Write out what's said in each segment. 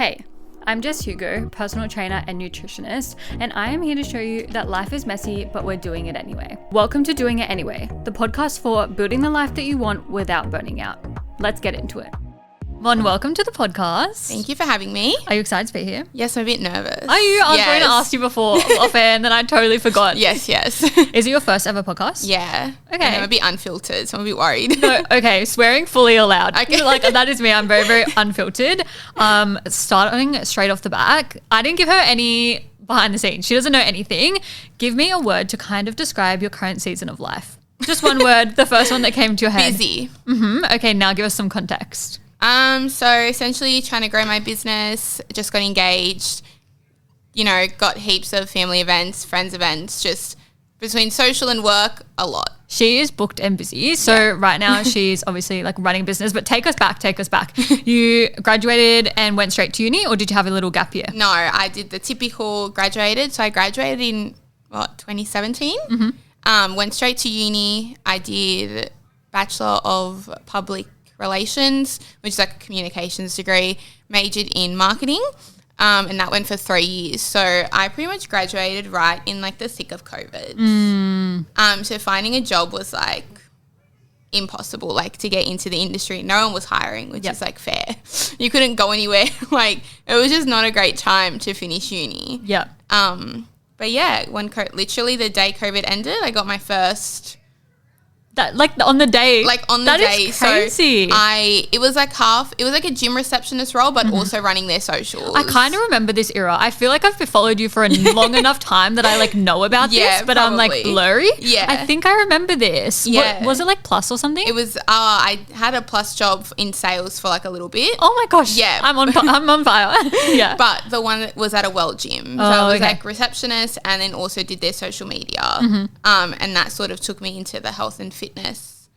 Hey, I'm Jess Hugo, personal trainer and nutritionist, and I am here to show you that life is messy, but we're doing it anyway. Welcome to Doing It Anyway, the podcast for building the life that you want without burning out. Let's get into it. Mon, welcome to the podcast. Thank you for having me. Are you excited to be here? Yes, I'm a bit nervous. Are you? I was going to ask you before off air and then I totally forgot. Yes. Is it your first ever podcast? Yeah. Okay. And I'm a bit unfiltered, so I'm a bit worried. No, okay, swearing fully allowed. Okay. Like, that is me. I'm very, very unfiltered. Starting straight off the back, I didn't give her any behind the scenes. She doesn't know anything. Give me a word to kind of describe your current season of life. Just one word, the first one that came to your head. Busy. Okay, now give us some context. So essentially trying to grow my business, just got engaged, got heaps of family events, friends events, just between social and work, a lot. She is booked and busy. So right now she's obviously like running business, but take us back. You graduated and went straight to uni, or did you have a little gap year? No, I did the typical graduated. So I graduated in 2017. Went straight to uni. I did Bachelor of Public Relations, which is like a communications degree, majored in marketing, and that went for 3 years. So I pretty much graduated right in like the thick of COVID. So finding a job was like impossible, like to get into the industry. No one was hiring, which is like fair. You couldn't go anywhere. Like it was just not a great time to finish uni. Yeah. But yeah, literally the day COVID ended, I got my first. On the day. That is crazy. So it was like a gym receptionist role, but also running their socials. I kind of remember this era. I feel like I've followed you for a long enough time that I like know about this, but probably. I'm like blurry. Yeah. I think I remember this. Yeah. Was it like Plus or something? It was, I had a Plus job in sales for like a little bit. Oh my gosh. Yeah. I'm on fire. Yeah. But the one that was at a well gym. So I was like receptionist and then also did their social media. And that sort of took me into the health and fitness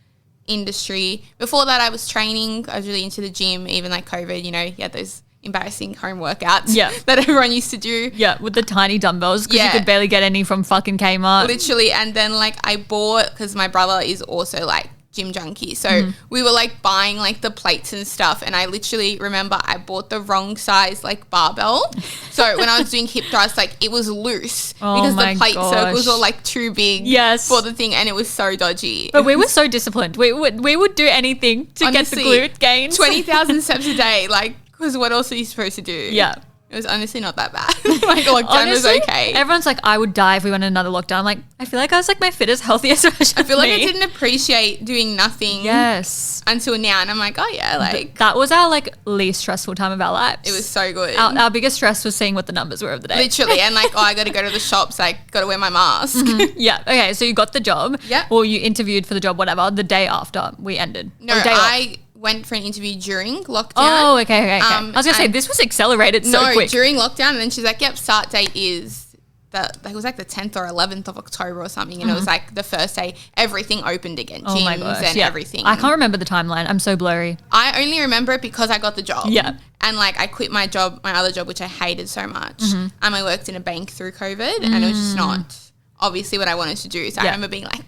industry. Before that, I was training. I was really into the gym, even like COVID, you had those embarrassing home workouts that everyone used to do. Yeah, with the tiny dumbbells because you could barely get any from fucking Kmart. Literally. And then like I bought, because my brother is also like gym junkie. So we were like buying like the plates and stuff. And I literally remember I bought the wrong size like barbell. So when I was doing hip thrusts, like it was loose because the plate circles were like too big for the thing, and it was so dodgy. But we were so disciplined. We would do anything to honestly, get the glute gains. 20,000 steps a day, like, because what else are you supposed to do? Yeah. It was honestly not that bad. Like lockdown was okay. Everyone's like, I would die if we went in another lockdown. I'm like, I feel like I was like my fittest, healthiest version. I feel like I didn't appreciate doing nothing. Yes. Until now, and I'm like, oh yeah, like that was our like least stressful time of our lives. It was so good. Our biggest stress was seeing what the numbers were of the day. Literally, and like, I got to go to the shops. Like, got to wear my mask. Yeah. Okay. So you got the job. Yeah. Or you interviewed for the job. Whatever. The day after we ended. No, I went for an interview during lockdown. Oh, okay. I was going to say, this was accelerated so quick. No, during lockdown. And then she's like, yep, start date is, it was like the 10th or 11th of October or something. And it was like the first day everything opened again. Gyms and everything. I can't remember the timeline. I'm so blurry. I only remember it because I got the job. Yeah. And like I quit my other job, which I hated so much. And I worked in a bank through COVID and it was just not obviously what I wanted to do. So I remember being like,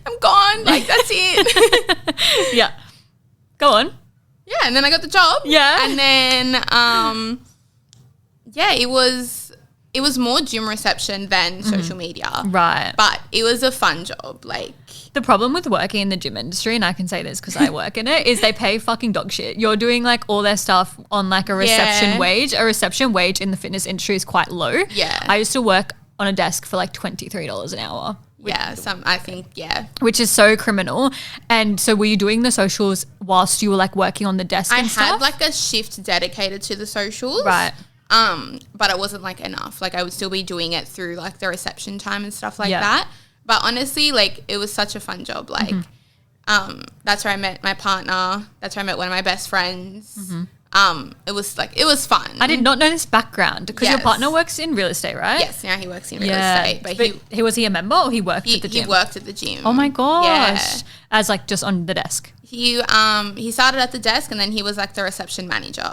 I'm gone. Like, that's it. Yeah. Go on. Yeah, and then I got the job. Yeah. And then, it was more gym reception than social media. Right. But it was a fun job. Like, the problem with working in the gym industry, and I can say this because I work in it, is they pay fucking dog shit. You're doing like all their stuff on like a reception wage. A reception wage in the fitness industry is quite low. Yeah. I used to work on a desk for like $23 an hour. Which is so criminal. And so were you doing the socials whilst you were like working on the desk and stuff? I had like a shift dedicated to the socials. Right. But it wasn't like enough. Like I would still be doing it through like the reception time and stuff like that. But honestly, like it was such a fun job. Like that's where I met my partner. That's where I met one of my best friends. It was fun. I did not know this background because your partner works in real estate, right? Yes, now he works in real estate. But was he a member or he worked at the gym? He worked at the gym. Oh my gosh. As like just on the desk. He started at the desk and then he was like the reception manager.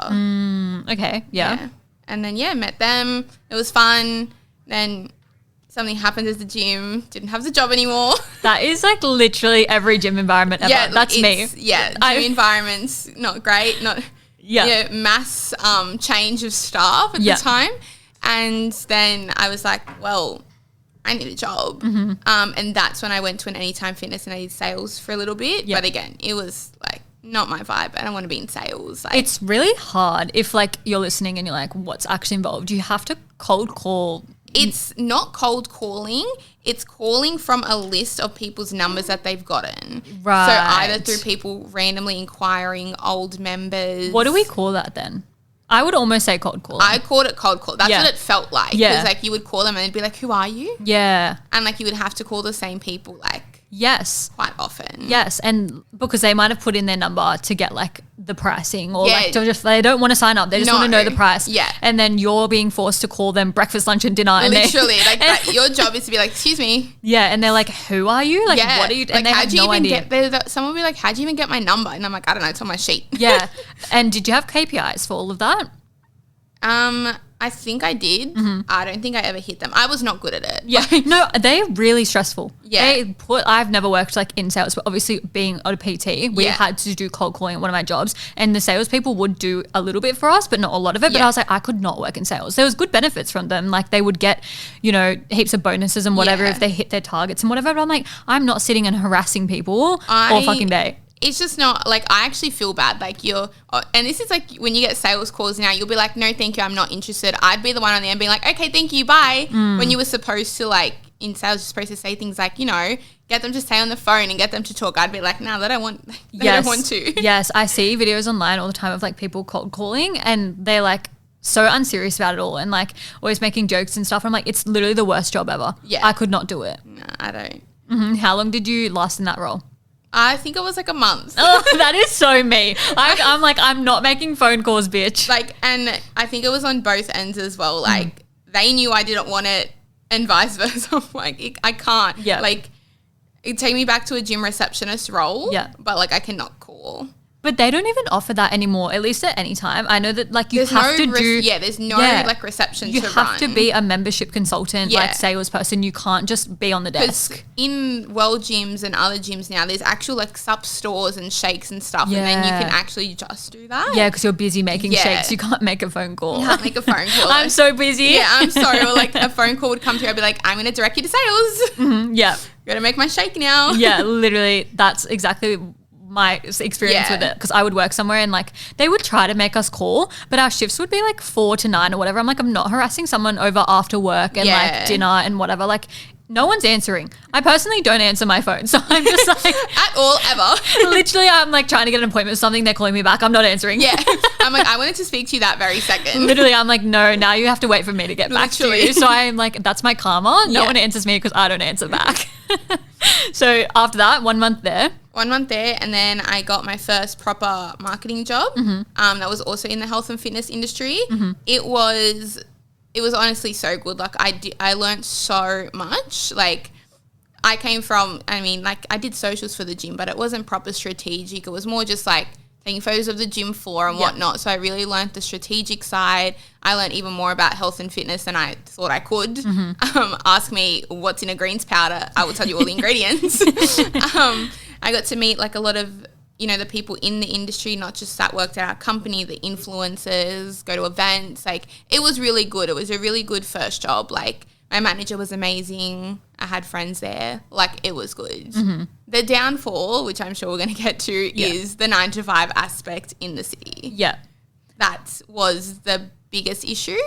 Okay. Yeah. And then met them. It was fun. Then something happened at the gym. Didn't have the job anymore. That is like literally every gym environment ever. That's me. Yeah, gym environments not great. mass change of staff at the time. And then I was like, well, I need a job. And that's when I went to an Anytime Fitness and I did sales for a little bit. But again, it was like not my vibe. I don't want to be in sales. Like, it's really hard if like you're listening and you're like, what's actually involved? You have to cold call. It's not cold calling. It's calling from a list of people's numbers that they've gotten. Right. So either through people randomly inquiring, old members. What do we call that then? I would almost say cold calling. I called it cold call. That's what it felt like. Yeah. Because like you would call them and they'd be like, who are you? Yeah. And like you would have to call the same people like quite often. Yes. And because they might have put in their number to get like the pricing or like just they don't want to sign up. They just want to know the price. Yeah. And then you're being forced to call them breakfast, lunch and dinner. Literally. And like your job is to be like, excuse me. Yeah. And they're like, who are you? Like what are you? And like, they have no idea. Someone will be like, how'd you even get my number? And I'm like, I don't know. It's on my sheet. Yeah. And did you have KPIs for all of that? I think I did. I don't think I ever hit them. I was not good at it. Yeah. No, they're really stressful. Yeah. I've never worked like in sales, but obviously being a PT, we had to do cold calling at one of my jobs and the salespeople would do a little bit for us, but not a lot of it. But I was like, I could not work in sales. There was good benefits from them. Like they would get, you know, heaps of bonuses and whatever if they hit their targets and whatever. But I'm like, I'm not sitting and harassing people all fucking day. It's just not like I actually feel bad. Like and this is like when you get sales calls now, you'll be like, no, thank you, I'm not interested. I'd be the one on the end being like, okay, thank you, bye. When you were supposed to like in sales, you're supposed to say things like, you know, get them to stay on the phone and get them to talk. I'd be like, no, they don't want to. Yes, I see videos online all the time of like people cold calling and they're like so unserious about it all and like always making jokes and stuff. I'm like, it's literally the worst job ever. Yeah. I could not do it. No, I don't. How long did you last in that role? I think it was like a month. Oh, that is so me. I'm like, I'm not making phone calls, bitch. Like, and I think it was on both ends as well. Like, they knew I didn't want it and vice versa. I'm like, I can't. Yeah. Like, it'd take me back to a gym receptionist role. Yeah. But, like, I cannot call. But they don't even offer that anymore, at least at any time. I know that like there's there's no like reception to run. You have to be a membership consultant, like salesperson. You can't just be on the desk. In World Gyms and other gyms now, there's actual like sup stores and shakes and stuff. Yeah. And then you can actually just do that. Yeah, because you're busy making shakes. You can't make a phone call. You can't make a phone call. I'm so busy. Yeah, I'm sorry. Or like a phone call would come through. I'd be like, I'm going to direct you to sales. Yeah. Got to make my shake now. Yeah, literally. That's exactly my experience with it because I would work somewhere and like they would try to make us call but our shifts would be like 4 to 9 or whatever. I'm like, I'm not harassing someone over after work and like dinner and whatever. Like no one's answering. I personally don't answer my phone, so I'm just like at all ever. Literally I'm like trying to get an appointment with something, they're calling me back, I'm not answering. Yeah. I'm like, I wanted to speak to you that very second. Literally I'm like, no, now you have to wait for me to get back to you. So I'm like, that's my karma. No one answers me because I don't answer back. So after that, 1 month there. 1 month there, and then I got my first proper marketing job. That was also in the health and fitness industry. It was honestly so good. Like I learned so much. Like I came from, I mean, like I did socials for the gym, but it wasn't proper strategic. It was more just like taking photos of the gym floor and whatnot. So I really learned the strategic side. I learned even more about health and fitness than I thought I could. Ask me what's in a greens powder. I will tell you all the ingredients. I got to meet like a lot of, you know, the people in the industry, not just that worked at our company, the influencers, go to events. Like it was really good. It was a really good first job. Like my manager was amazing. I had friends there. Like it was good. The downfall, which I'm sure we're going to get to, is the 9 to 5 aspect in the city. Yeah. That was the biggest issue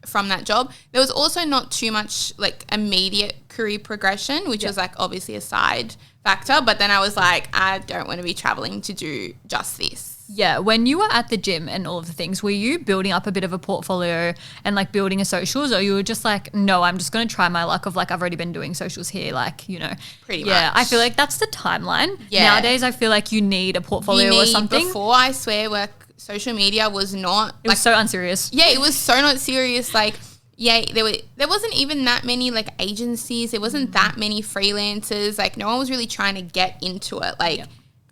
from that job. There was also not too much like immediate career progression, which was like obviously a side factor. But then I was like, I don't want to be traveling to do just this. Yeah. When you were at the gym and all of the things, were you building up a bit of a portfolio and like building a socials, or you were just like, no, I'm just going to try my luck of like, I've already been doing socials here. Like, you know, pretty much. Yeah. I feel like that's the timeline. Yeah. Nowadays, I feel like you need a portfolio or something. Before, I swear, social media was not. It was so unserious. Yeah. It was so not serious. Like, yeah, there wasn't even that many like agencies. There wasn't that many freelancers. Like no one was really trying to get into it. Like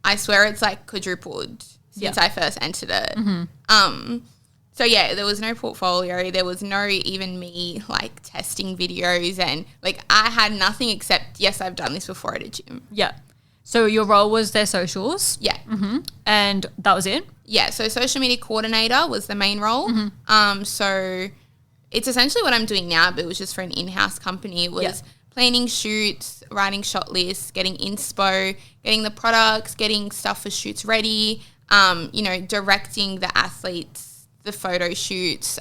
I swear it's like quadrupled since I first entered it. So yeah, there was no portfolio. There was no even me like testing videos and like I had nothing except, yes, I've done this before at a gym. Yeah. So your role was their socials? Yeah. And that was it? Yeah, so social media coordinator was the main role. So it's essentially what I'm doing now, but it was just for an in-house company. It was planning shoots, writing shot lists, getting inspo, getting the products, getting stuff for shoots ready, directing the athletes, the photo shoots,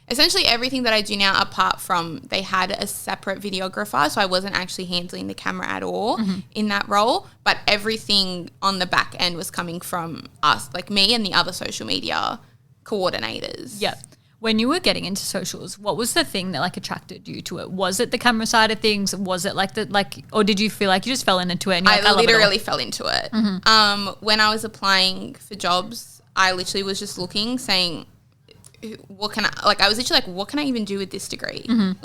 essentially everything that I do now, apart from they had a separate videographer, so I wasn't actually handling the camera at all in that role, but everything on the back end was coming from us, like me and the other social media coordinators. Yeah. When you were getting into socials, what was the thing that like attracted you to it? Was it the camera side of things? Was it or did you feel like you just fell into it? And I literally fell into it. When I was applying for jobs, I literally was just looking, saying, what can I was literally like, what can I even do with this degree? Do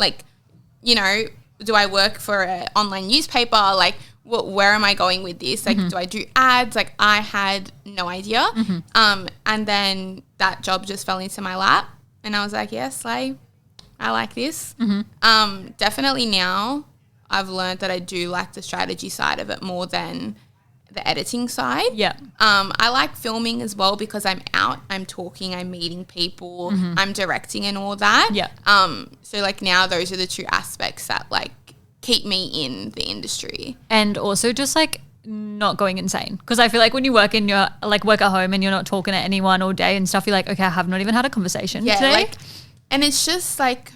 I work for an online newspaper? Like, where am I going with this? Like, do I do ads? Like, I had no idea. And then that job just fell into my lap. And I was like, yes, I like this. Definitely now I've learned that I do like the strategy side of it more than the editing side. Yeah. I like filming as well because I'm out, I'm talking, I'm meeting people, I'm directing and all that. Yeah. So like now those are the two aspects that like keep me in the industry. And also just like not going insane, because I feel like when you work work at home and you're not talking to anyone all day and stuff, you're like, okay, I have not even had a conversation today. And it's just like,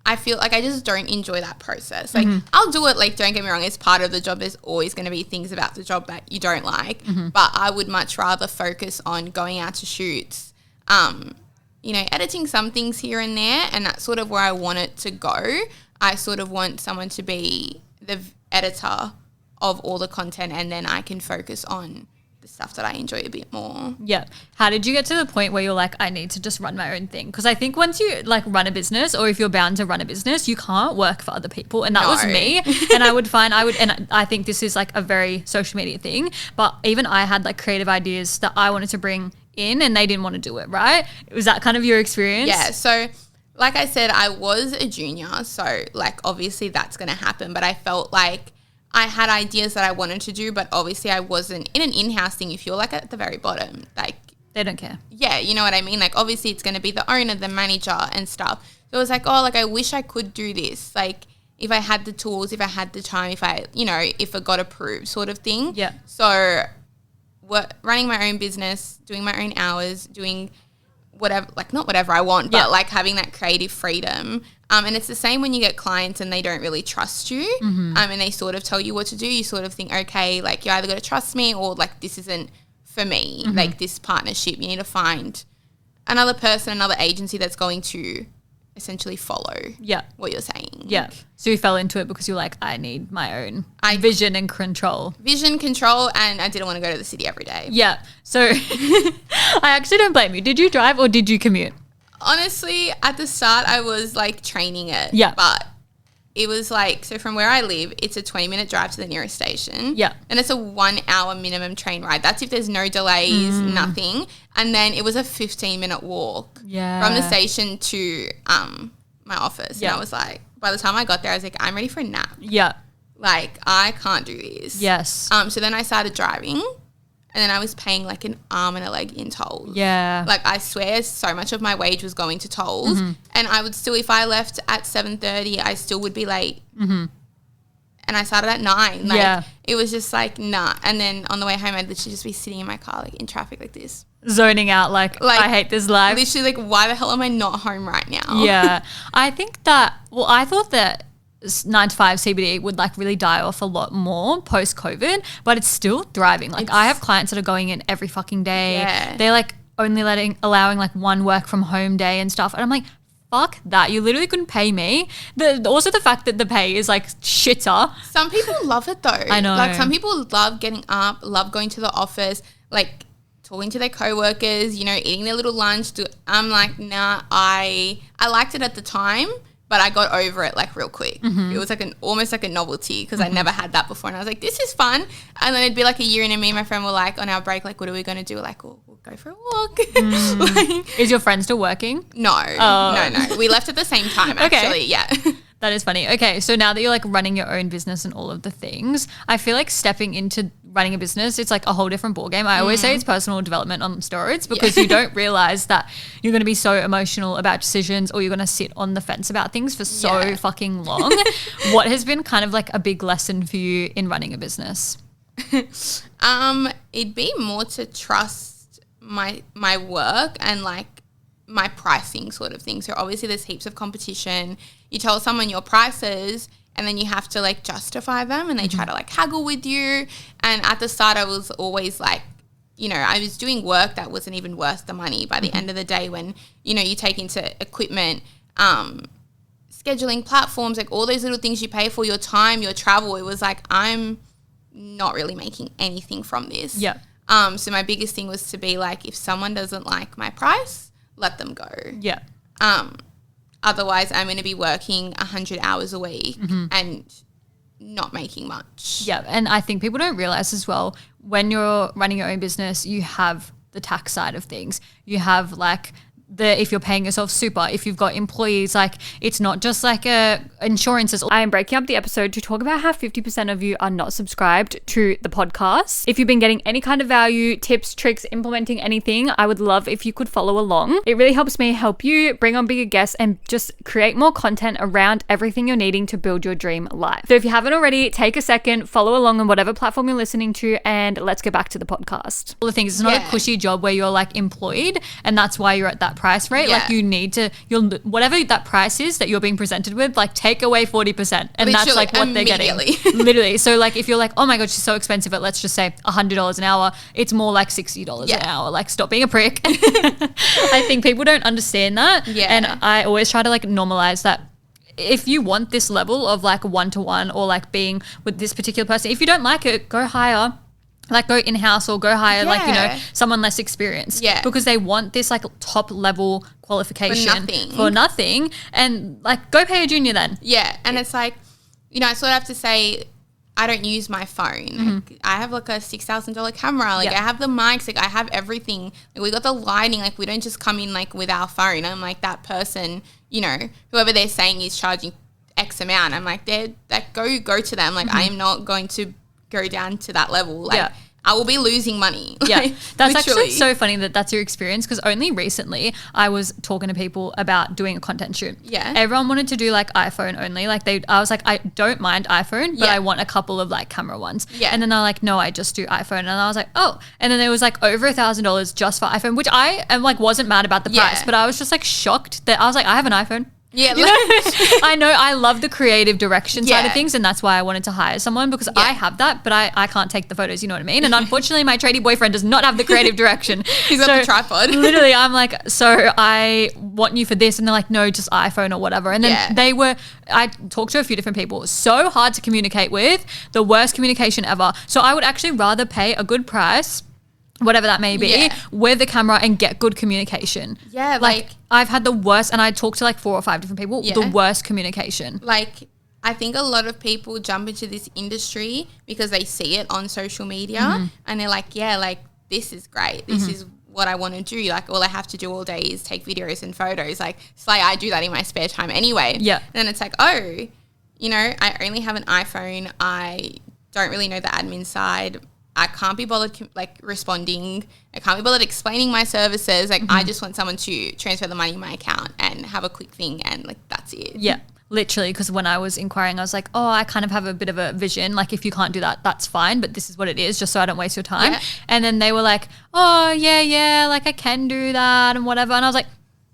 I feel like I just don't enjoy that process. Like I'll do it, like don't get me wrong, it's part of the job. There's always going to be things about the job that you don't like, but I would much rather focus on going out to shoots, editing some things here and there, and that's sort of where I want it to go. I sort of want someone to be the editor of all the content, and then I can focus on the stuff that I enjoy a bit more. Yeah. How did you get to the point where you're like, I need to just run my own thing? Because I think once you like run a business, or if you're bound to run a business, you can't work for other people. And that was me. And and I think this is like a very social media thing, but even I had like creative ideas that I wanted to bring in and they didn't want to do it, right? Was that kind of your experience? Yeah. So like I said, I was a junior, so like obviously that's going to happen, but I felt like I had ideas that I wanted to do, but obviously I wasn't in an in-house thing. If you're like at the very bottom, like they don't care. Yeah, you know what I mean? Like obviously it's going to be the owner, the manager and stuff. So it was like, oh, like I wish I could do this. Like if I had the tools, if I had the time, if it got approved sort of thing. Yeah. So running my own business, doing my own hours, doing whatever, like not whatever I want, but like having that creative freedom. And it's the same when you get clients and they don't really trust you, and they sort of tell you what to do. You sort of think, okay, like you either got to trust me or like this isn't for me, like this partnership. You need to find another person, another agency that's going to essentially follow what you're saying. Yeah. So you fell into it because you're like, I need my own vision and control. Vision, control, and I didn't want to go to the city every day. Yeah. So I actually don't blame you. Did you drive or did you commute? Honestly, at the start, I was like training it. Yeah. But it was like, so from where I live, it's a 20-minute drive to the nearest station. Yeah. And it's a 1 hour minimum train ride. That's if there's no delays, nothing. And then it was a 15-minute walk from the station to my office. Yeah. And I was like, by the time I got there, I was like, I'm ready for a nap. Yeah. Like, I can't do this. Yes. So then I started driving. And then I was paying like an arm and a leg in tolls. Yeah. Like I swear so much of my wage was going to tolls. And I would still, if I left at 7:30, I still would be late. And I started at 9. Like it was just like, nah. And then on the way home, I'd literally just be sitting in my car like in traffic like this. Zoning out like I hate this life. Literally like, why the hell am I not home right now? Yeah. I think that, I thought that 9 to 5 CBD would like really die off a lot more post COVID, but it's still thriving. Like I have clients that are going in every fucking day. Yeah. They're like only allowing like one work from home day and stuff. And I'm like, fuck that. You literally couldn't pay me. Also the fact that the pay is like shitter. Some people love it though. I know. Like some people love getting up, love going to the office, like talking to their co-workers, eating their little lunch. I'm like, nah, I liked it at the time, but I got over it like real quick. It was like almost like a novelty because I never had that before. And I was like, this is fun. And then it'd be like a year in, and me and my friend were like on our break, like, what are we going to do? Like, we'll go for a walk. Is your friend still working? No. No. We left at the same time actually. Yeah. That is funny. Okay, so now that you're like running your own business and all of the things, I feel like stepping into running a business, it's like a whole different ballgame. I always say it's personal development on steroids because you don't realize that you're going to be so emotional about decisions, or you're going to sit on the fence about things for so fucking long. What has been kind of like a big lesson for you in running a business? It'd be more to trust my work and like my pricing sort of thing. So obviously there's heaps of competition. You tell someone your prices and then you have to like justify them, and they try to like haggle with you. And at the start I was always like, you know, I was doing work that wasn't even worth the money by the end of the day, when, you know, you take into equipment, scheduling platforms, like all those little things you pay for, your time, your travel. It was like, I'm not really making anything from this. Yeah. So my biggest thing was to be like, if someone doesn't like my price, let them go. Yeah. Otherwise, I'm going to be working 100 hours a week and not making much. Yeah, and I think people don't realize as well, when you're running your own business, you have the tax side of things. You have like if you're paying yourself super, if you've got employees, like it's not just like insurances. I am breaking up the episode to talk about how 50% of you are not subscribed to the podcast. If you've been getting any kind of value, tips, tricks, implementing anything, I would love if you could follow along. It really helps me help you bring on bigger guests and just create more content around everything you're needing to build your dream life. So if you haven't already, take a second, follow along on whatever platform you're listening to, and let's get back to the podcast. All the things, it's not a cushy job where you're like employed and that's why you're at that price rate. Like you need to, whatever that price is that you're being presented with, like take away 40%, and that's like what they're getting. Literally. So like if you're like, oh my god, she's so expensive at, let's just say $100 an hour, it's more like $60 an hour. Like stop being a prick. I think people don't understand that. And I always try to like normalize that. If you want this level of like one-to-one or like being with this particular person, if you don't like it, go hire. Like go in-house or go hire like, you know, someone less experienced. Yeah. Because they want this like top level qualification for nothing. And like go pay a junior then. Yeah. And it's like, you know, I sort of have to say, I don't use my phone. Like, I have like a $6,000 camera. Like I have the mics. Like I have everything. Like we got the lighting. Like we don't just come in like with our phone. I'm like that person, you know, whoever they're saying is charging X amount. I'm like, go to them. Like I am not going to go down to that level. Like I will be losing money. Yeah. That's actually so funny that that's your experience, because only recently I was talking to people about doing a content shoot. Yeah. Everyone wanted to do like iPhone only. Like I was like, I don't mind iPhone, but I want a couple of like camera ones. Yeah. And then they're like, no, I just do iPhone. And I was like, oh. And then there was like over $1,000 just for iPhone, which I am like wasn't mad about the price, but I was just like shocked that I was like, I have an iPhone. Yeah, you know? I know I love the creative direction side of things, and that's why I wanted to hire someone, because I have that, but I can't take the photos, you know what I mean? And unfortunately my tradie boyfriend does not have the creative direction. He's got the tripod. Literally, I'm like, so I want you for this, and they're like, no, just iPhone or whatever. And then I talked to a few different people, so hard to communicate with, the worst communication ever. So I would actually rather pay a good price, whatever that may be, with the camera and get good communication. Yeah, like I've had the worst, and I talked to like 4 or 5 different people, the worst communication. Like I think a lot of people jump into this industry because they see it on social media and they're like, yeah, like this is great. This is what I want to do. Like all I have to do all day is take videos and photos. Like it's like I do that in my spare time anyway. Yeah. And then it's like, oh, you know, I only have an iPhone. I don't really know the admin side. I can't be bothered like responding. I can't be bothered explaining my services. Like I just want someone to transfer the money in my account and have a quick thing, and like that's it. Yeah, literally. Because when I was inquiring, I was like, oh, I kind of have a bit of a vision. Like if you can't do that, that's fine. But this is what it is, just so I don't waste your time. Yeah. And then they were like, oh yeah, like I can do that and whatever. And I was like,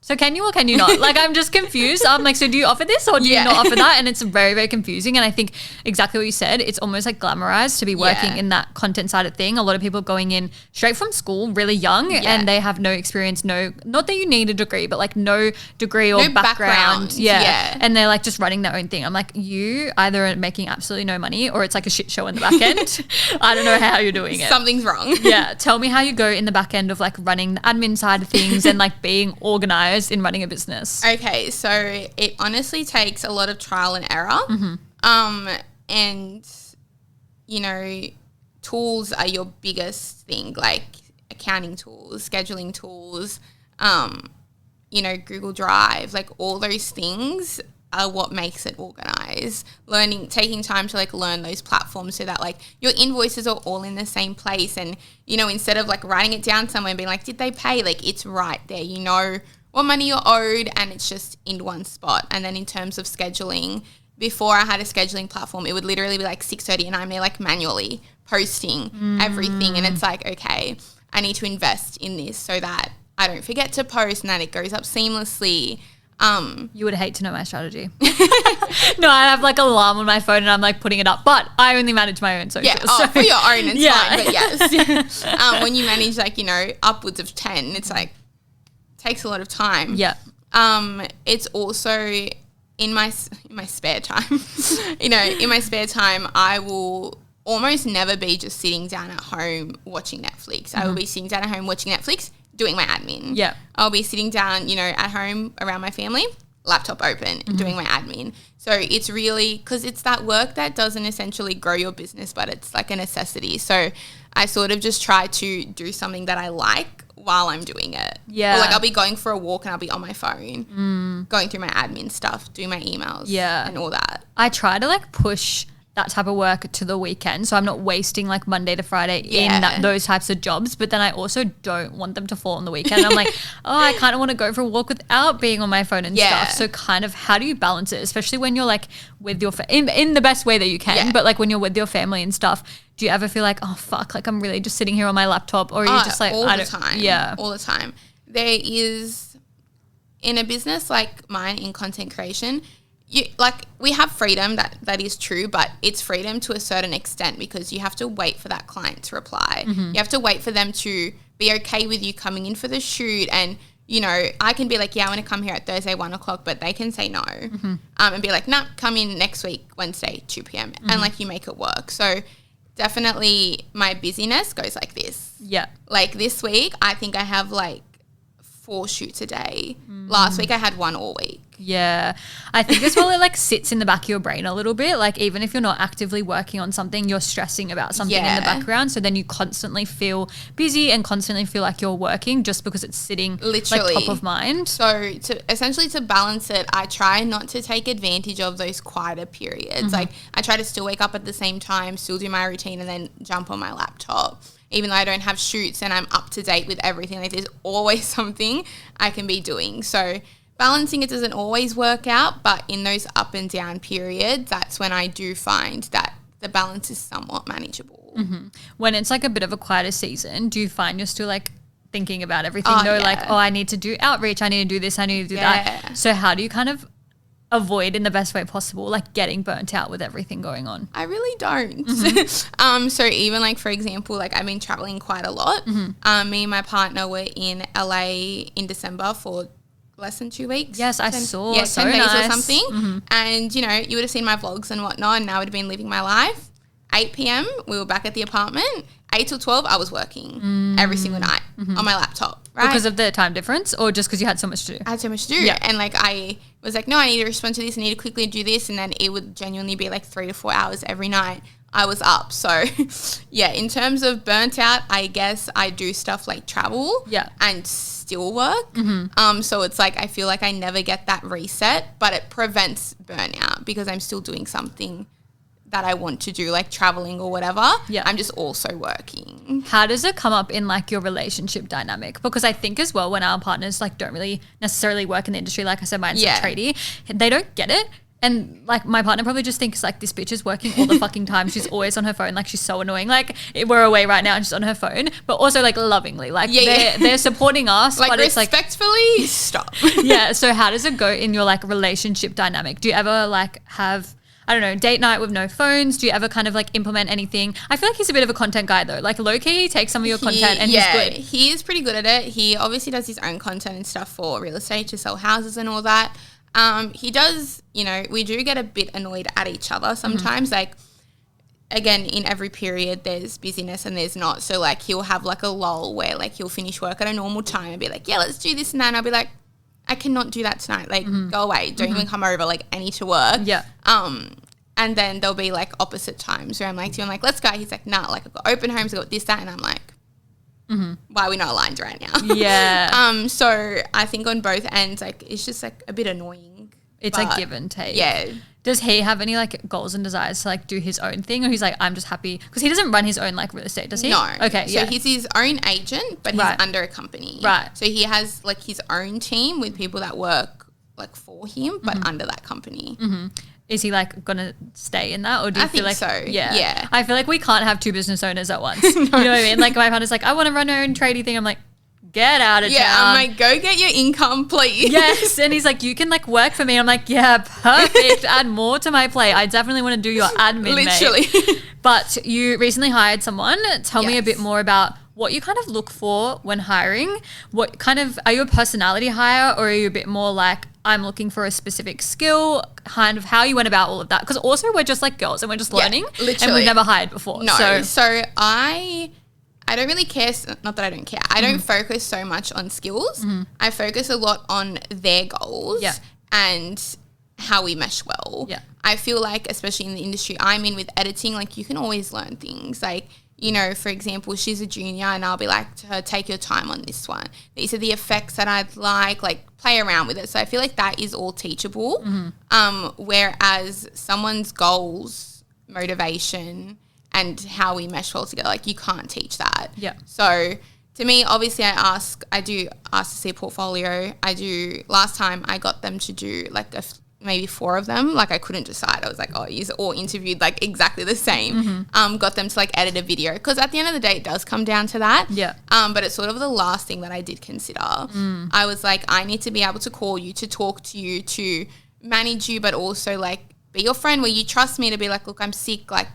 so can you or can you not? Like, I'm just confused. I'm like, so do you offer this or do you not offer that? And it's very, very confusing. And I think exactly what you said, it's almost like glamorized to be working in that content side of thing. A lot of people going in straight from school really young and they have no experience, not that you need a degree, but like no degree or background. Yeah. And they're like just running their own thing. I'm like, you either are making absolutely no money or it's like a shit show in the back end. I don't know how you're doing it. Something's wrong. Yeah. Tell me how you go in the back end of like running the admin side of things and like being organized in running a business. Okay, so it honestly takes a lot of trial and error. And you know, tools are your biggest thing, like accounting tools, scheduling tools, you know, Google Drive, like all those things are what makes it organized. organize, taking time to like learn those platforms so that like your invoices are all in the same place. And, you know, instead of like writing it down somewhere and being like, did they pay? Like it's right there, you know what money you're owed and it's just in one spot. And then in terms of scheduling, before I had a scheduling platform, it would literally be like 6:30 and I'm there like manually posting everything. And it's like, okay, I need to invest in this so that I don't forget to post and that it goes up seamlessly. You would hate to know my strategy. No, I have like an alarm on my phone and I'm like putting it up, but I only manage my own socials. Yeah, for your own, it's fine, but yes. When you manage like, you know, upwards of 10, it's like, takes a lot of time. Yeah. It's also in my spare time, you know, in my spare time, I will almost never be just sitting down at home watching Netflix. I will be sitting down at home watching Netflix, doing my admin. Yeah. I'll be sitting down, you know, at home around my family, laptop open, doing my admin. So it's really, because it's that work that doesn't essentially grow your business, but it's like a necessity. So I sort of just try to do something that I like while I'm doing it. Yeah. Or like I'll be going for a walk and I'll be on my phone, going through my admin stuff, doing my emails and all that. I try to like push that type of work to the weekend, so I'm not wasting like Monday to Friday in those types of jobs, but then I also don't want them to fall on the weekend. I'm like, oh, I kind of want to go for a walk without being on my phone and stuff. So kind of how do you balance it, especially when you're like with your in the best way that you can, but like when you're with your family and stuff, do you ever feel like, oh fuck, like I'm really just sitting here on my laptop, or are you just like all the time. There is, in a business like mine in content creation, we have freedom, that is true, but it's freedom to a certain extent because you have to wait for that client to reply. You have to wait for them to be okay with you coming in for the shoot. And, you know, I can be like, yeah, I want to come here at Thursday, 1 o'clock, but they can say no and be like, nah, come in next week, Wednesday, 2 p.m. And like you make it work. So definitely my busyness goes like this. Yeah. Like this week, I think I have like 4 shoots a day. Last week I had 1 all week. Yeah. I think as well it like sits in the back of your brain a little bit. Like even if you're not actively working on something, you're stressing about something in the background. So then you constantly feel busy and constantly feel like you're working just because it's sitting literally like top of mind. So to balance it, I try not to take advantage of those quieter periods. Like I try to still wake up at the same time, still do my routine and then jump on my laptop. Even though I don't have shoots and I'm up to date with everything, like there's always something I can be doing. So balancing it doesn't always work out, but in those up and down periods, that's when I do find that the balance is somewhat manageable. When it's like a bit of a quieter season, do you find you're still like thinking about everything like, oh, I need to do outreach, I need to do this, I need to do that. So how do you kind of avoid in the best way possible, like getting burnt out with everything going on? I really don't. So even like, for example, like I've been traveling quite a lot. Me and my partner were in LA in December for less than 2 weeks. Yes, I saw. Yeah, so 10 days nice. or something. And, you know, you would have seen my vlogs and whatnot, and I would have been living my life. 8 p.m, we were back at the apartment. 8 till 12, I was working every single night on my laptop, right? Because of the time difference or just because you had so much to do? I had so much to do. And, like, I was like, no, I need to respond to this. I need to quickly do this. And then it would genuinely be, like, 3 to 4 hours every night I was up. So, yeah, in terms of burnt out, I guess I do stuff like travel and still work. So it's like I feel like I never get that reset, but it prevents burnout because I'm still doing something that I want to do, like traveling or whatever. I'm just also working. How does it come up in like your relationship dynamic? Because I think as well when our partners like don't really necessarily work in the industry, like I said, mine's a tradie, they don't get it. And like my partner probably just thinks like this bitch is working all the fucking time. She's always on her phone. Like she's so annoying. Like we're away right now and she's on her phone, but also like lovingly. Like they're supporting us. Like but respectfully, it's like, stop. So how does it go in your like relationship dynamic? Do you ever like have, I don't know, date night with no phones? Do you ever kind of like implement anything? I feel like he's a bit of a content guy though. Like low-key, he takes some of your content and he's good. He is pretty good at it. He obviously does his own content and stuff for real estate to sell houses and all that. He does, you know, we do get a bit annoyed at each other sometimes. Like, again, in every period there's busyness and there's not. So, like, he'll have, like, a lull where, like, he'll finish work at a normal time and be like, yeah, let's do this and that. And I'll be like, I cannot do that tonight. Like, go away. Don't even come over. Like, I need to work. And then there'll be, like, opposite times where I'm like, let's go. He's like, nah, like, I've got open homes, I've got this, that. And I'm like, why are we not aligned right now? So I think on both ends, like, it's just like a bit annoying. It's a give and take. Yeah. Does he have any like goals and desires to like do his own thing, or he's like, I'm just happy because he doesn't run his own like real estate, does he? No. Okay. So he's his own agent, but he's under a company. Right. So he has like his own team with people that work like for him, but under that company. Mm-hmm. Is he like gonna stay in that, or do you feel like so? Yeah. I feel like we can't have two business owners at once. No. You know what I mean? Like my partner's like, I want to run our own tradie thing. I'm like, get out of town. Yeah, I'm like, go get your income, please. Yes, and he's like, you can like work for me. I'm like, yeah, perfect. Add more to my plate. I definitely want to do your admin, literally. Mate. But you recently hired someone. Tell me a bit more about what you kind of look for when hiring. What kind of, are you a personality hire, or are you a bit more like, I'm looking for a specific skill, kind of how you went about all of that? Because also we're just like girls and we're just learning, and we've never hired before. No, so I don't really care. Not that I don't care. I don't focus so much on skills. Mm-hmm. I focus a lot on their goals and how we mesh well. Yeah. I feel like, especially in the industry I'm in with editing, like you can always learn things. Like, you know, for example, she's a junior and I'll be like to her, take your time on this one. These are the effects that I'd like play around with it. So I feel like that is all teachable. Mm-hmm. Whereas someone's goals, motivation, and how we mesh well together, like you can't teach that. Yeah. So to me, obviously I do ask to see a portfolio. Last time I got them to do like maybe 4 of them. Like I couldn't decide. I was like, oh, you're all interviewed like exactly the same. Mm-hmm. Got them to like edit a video. Because at the end of the day, it does come down to that. Yeah. But it's sort of the last thing that I did consider. I was like, I need to be able to call you, to talk to you, to manage you, but also like be your friend where you trust me to be like, look, I'm sick, like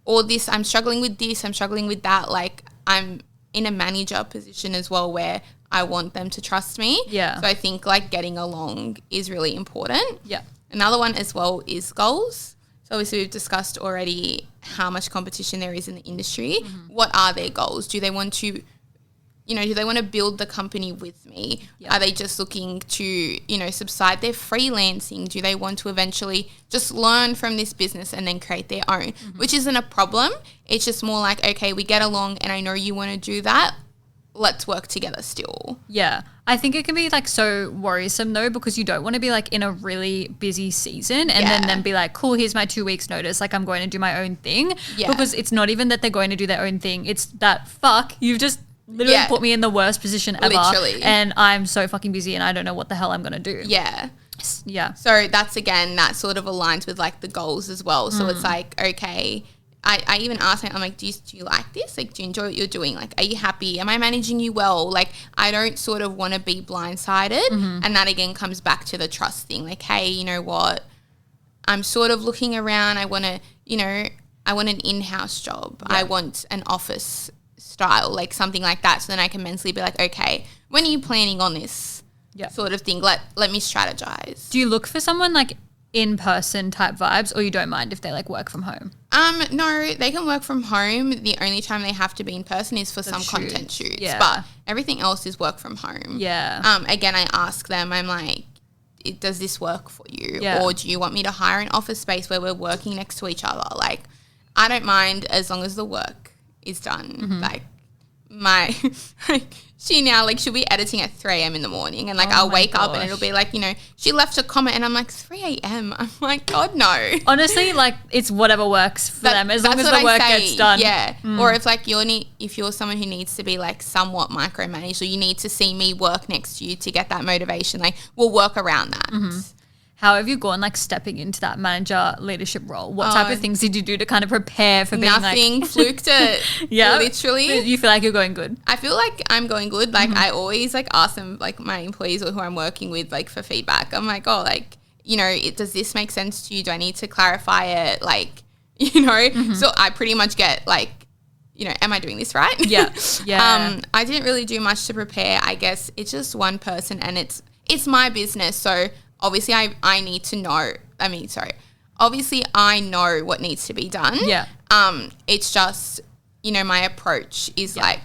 all this, I'm struggling with this, I'm struggling with that. Like I'm in a manager position as well where I want them to trust me. Yeah. So I think like getting along is really important. Yeah. Another one as well is goals. So obviously we've discussed already how much competition there is in the industry. Mm-hmm. What are their goals? Do they want to, do they want to build the company with me? Yep. Are they just looking to, subside their freelancing? Do they want to eventually just learn from this business and then create their own, which isn't a problem. It's just more like, okay, we get along and I know you want to do that. Let's work together still. Yeah. I think it can be like so worrisome though, because you don't want to be like in a really busy season and then be like, cool, here's my 2 weeks notice. Like I'm going to do my own thing. Yeah. Because it's not even that they're going to do their own thing. It's that you've just literally put me in the worst position ever. Literally. And I'm so fucking busy and I don't know what the hell I'm going to do. Yeah. Yeah. So that sort of aligns with like the goals as well. So it's like, okay, I even asked him, I'm like, do you like this? Like, do you enjoy what you're doing? Like, are you happy? Am I managing you well? Like, I don't sort of want to be blindsided. Mm-hmm. And that again comes back to the trust thing. Like, hey, you know what? I'm sort of looking around. I want to, I want an in-house job. Yeah. I want an office style, like something like that. So then I can mentally be like, okay, when are you planning on this sort of thing? Let me strategize. Do you look for someone like in-person type vibes, or you don't mind if they like work from home? No, they can work from home. The only time they have to be in person is for some content shoots, but everything else is work from home. Yeah. Again, I ask them, I'm like, does this work for you? Yeah. Or do you want me to hire an office space where we're working next to each other? Like, I don't mind as long as the work is done. Mm-hmm. Like she'll be editing at 3 a.m. in the morning and like I'll wake up and it'll be like, she left a comment and I'm like, 3 a.m. I'm like, God, no. Honestly, like it's whatever works for them as long as the work gets done. Yeah. Or if like if you're someone who needs to be like somewhat micromanaged, or you need to see me work next to you to get that motivation, like we'll work around that. Mm-hmm. How have you gone like stepping into that manager leadership role? What type of things did you do to kind of prepare for being nothing, fluked it. Yeah. Literally. You feel like you're going good? I feel like I'm going good. Like I always like ask them, like my employees or who I'm working with, like for feedback. I'm like, oh, like, does this make sense to you? Do I need to clarify it? Like, so I pretty much get like, am I doing this right? Yeah. Yeah. I didn't really do much to prepare. I guess it's just one person and it's my business. So obviously I need to know, obviously I know what needs to be done. Yeah. It's just, my approach is like,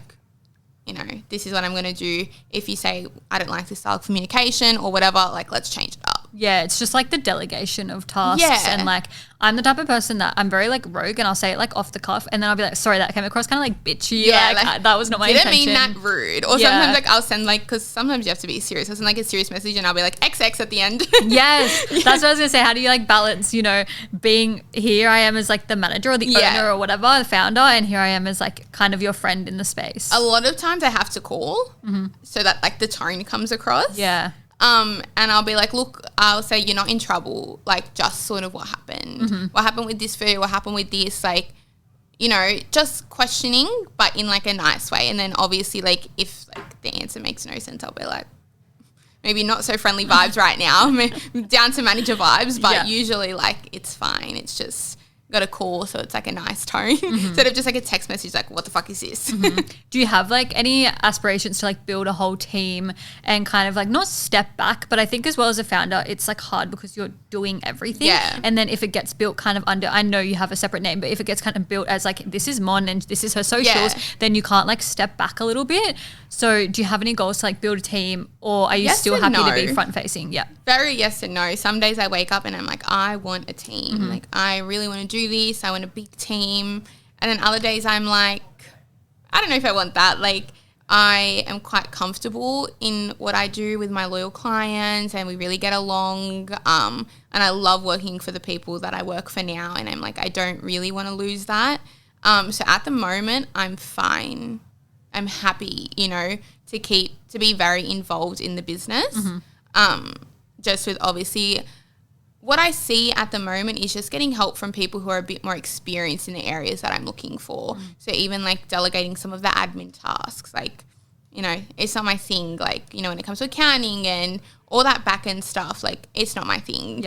this is what I'm going to do. If you say, I don't like this style of communication or whatever, like let's change it up. Yeah, it's just like the delegation of tasks. Yeah. And like I'm the type of person that I'm very like rogue and I'll say it like off the cuff and then I'll be like, sorry, that came across kind of like bitchy. Yeah, like that was not my didn't intention. mean that rude. Or sometimes like I'll send like, because sometimes you have to be serious. I'll send like a serious message and I'll be like XX at the end. Yes, that's what I was gonna say. How do you like balance, you know, being here I am as like the manager or the owner or whatever, the founder, and here I am as like kind of your friend in the space. A lot of times I have to call so that like the tone comes across. Yeah. And I'll be like, look, I'll say you're not in trouble. Like, just sort of what happened. What happened with this food? What happened with this? Like, you know, just questioning, but in like a nice way. And then obviously, like, if like the answer makes no sense, I'll be like, maybe not so friendly vibes right now. Down to manager vibes, but usually like it's fine. It's just got a call, so it's like a nice tone instead of just like a text message like, what the fuck is this? Do you have like any aspirations to like build a whole team and kind of like not step back, but I think as well as a founder it's like hard because you're doing everything, and then if it gets built kind of under, I know you have a separate name, but if it gets kind of built as like this is Mon and this is her socials, then you can't like step back a little bit. So do you have any goals to like build a team, or are you still happy to be front facing? Very yes and no. Some days I wake up and I'm like, I want a team. Like I really want to do this. I want a big team. And then other days I'm like, I don't know if I want that. Like I am quite comfortable in what I do with my loyal clients and we really get along. And I love working for the people that I work for now. And I'm like, I don't really want to lose that. So at the moment I'm fine. I'm happy, you know, to be very involved in the business. Just with obviously what I see at the moment is just getting help from people who are a bit more experienced in the areas that I'm looking for. So even like delegating some of the admin tasks, like, you know, it's not my thing. Like, you know, when it comes to accounting and all that back end stuff, like it's not my thing.